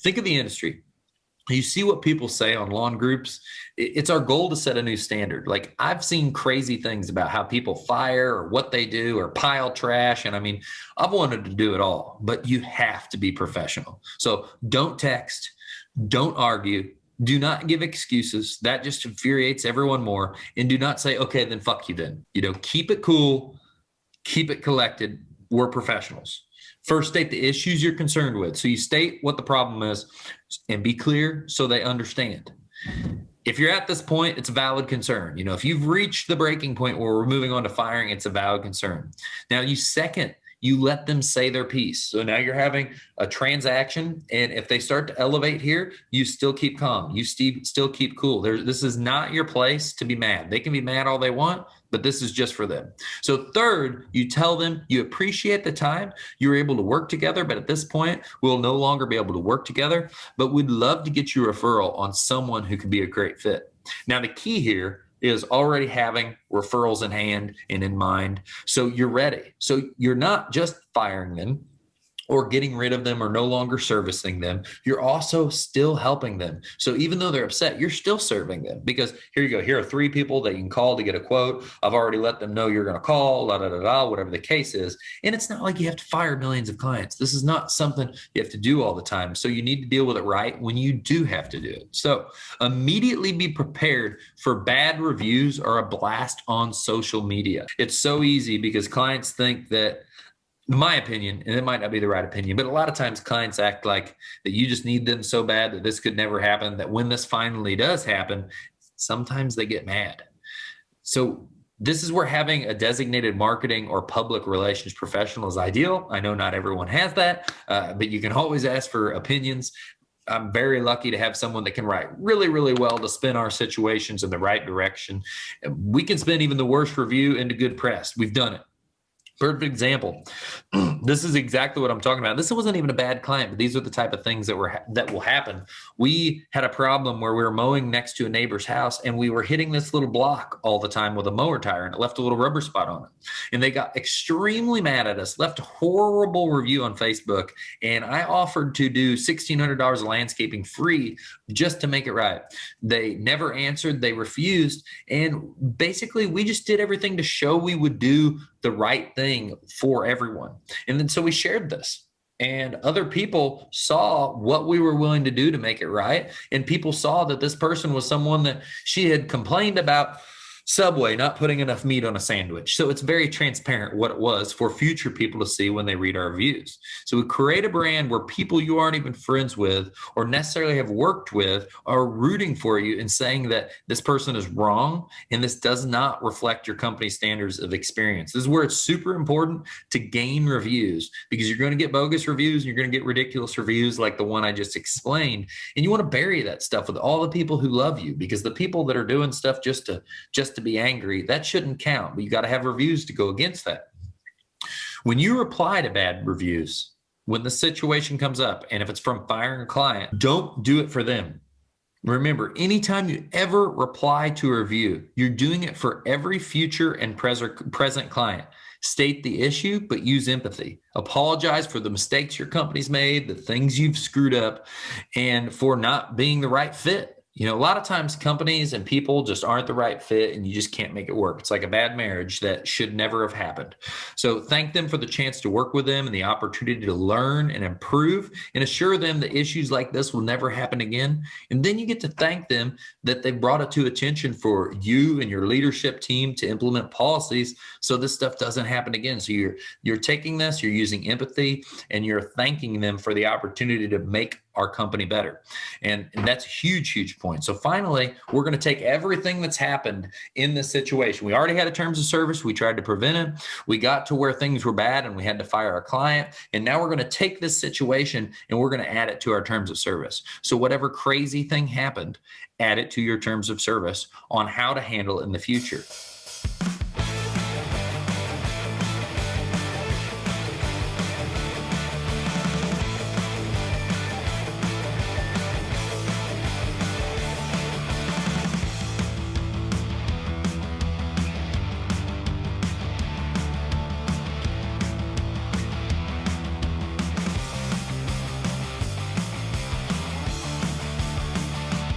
Think of the industry. You see what people say on lawn groups. It's our goal to set a new standard. Like, I've seen crazy things about how people fire or what they do or pile trash. And I mean, I've wanted to do it all, but you have to be professional. So don't text, don't argue, do not give excuses. That just infuriates everyone more. And do not say, okay, then fuck you then. Keep it cool, keep it collected. We're professionals. First, state the issues you're concerned with. So you state what the problem is and be clear so they understand. If you're at this point, it's a valid concern. If you've reached the breaking point where we're moving on to firing, it's a valid concern. Now, you let them say their piece. So now you're having a transaction, and if they start to elevate here, you still keep calm. You still keep cool. This is not your place to be mad. They can be mad all they want, but this is just for them. So third, you tell them you appreciate the time you were able to work together, but at this point, we'll no longer be able to work together, but we'd love to get you a referral on someone who could be a great fit. Now, the key here is already having referrals in hand and in mind, so you're ready. So you're not just firing them or getting rid of them or no longer servicing them. You're also still helping them. So even though they're upset, you're still serving them, because here you go. Here are 3 people that you can call to get a quote. I've already let them know you're going to call, whatever the case is. And it's not like you have to fire millions of clients. This is not something you have to do all the time. So you need to deal with it right when you do have to do it. So immediately be prepared for bad reviews or a blast on social media. It's so easy because clients think that, in my opinion, and it might not be the right opinion, but a lot of times clients act like that you just need them so bad that this could never happen, that when this finally does happen, sometimes they get mad. So this is where having a designated marketing or public relations professional is ideal. I know not everyone has that, but you can always ask for opinions. I'm very lucky to have someone that can write really, really well to spin our situations in the right direction. We can spin even the worst review into good press. We've done it. Perfect example. This is exactly what I'm talking about. This wasn't even a bad client, but these are the type of things that will happen. We had a problem where we were mowing next to a neighbor's house, and we were hitting this little block all the time with a mower tire, and it left a little rubber spot on it. And they got extremely mad at us, left a horrible review on Facebook, and I offered to do $1,600 of landscaping free just to make it right. They never answered. They refused. And basically, we just did everything to show we would do the right thing for everyone. And then so we shared this, and other people saw what we were willing to do to make it right. And people saw that this person was someone that she had complained about Subway not putting enough meat on a sandwich. So it's very transparent what it was for future people to see when they read our reviews. So we create a brand where people you aren't even friends with or necessarily have worked with are rooting for you and saying that this person is wrong and this does not reflect your company's standards of experience. This is where it's super important to gain reviews, because you're going to get bogus reviews and you're going to get ridiculous reviews like the one I just explained. And you want to bury that stuff with all the people who love you, because the people that are doing stuff just to be angry, that shouldn't count. But you got to have reviews to go against that. When you reply to bad reviews, when the situation comes up, and if it's from firing a client, don't do it for them. Remember, anytime you ever reply to a review, you're doing it for every future and present client. State the issue, but use empathy. Apologize for the mistakes your company's made, the things you've screwed up, and for not being the right fit. A lot of times companies and people just aren't the right fit, and you just can't make it work. It's like a bad marriage that should never have happened. So thank them for the chance to work with them and the opportunity to learn and improve, and assure them that issues like this will never happen again. And then you get to thank them that they brought it to attention for you and your leadership team to implement policies so this stuff doesn't happen again. So you're taking this, you're using empathy, and you're thanking them for the opportunity to make our company better. And that's a huge, huge point. So finally, we're going to take everything that's happened in this situation. We already had a terms of service. We tried to prevent it. We got to where things were bad and we had to fire a client. And now we're going to take this situation and we're going to add it to our terms of service. So whatever crazy thing happened, add it to your terms of service on how to handle it in the future.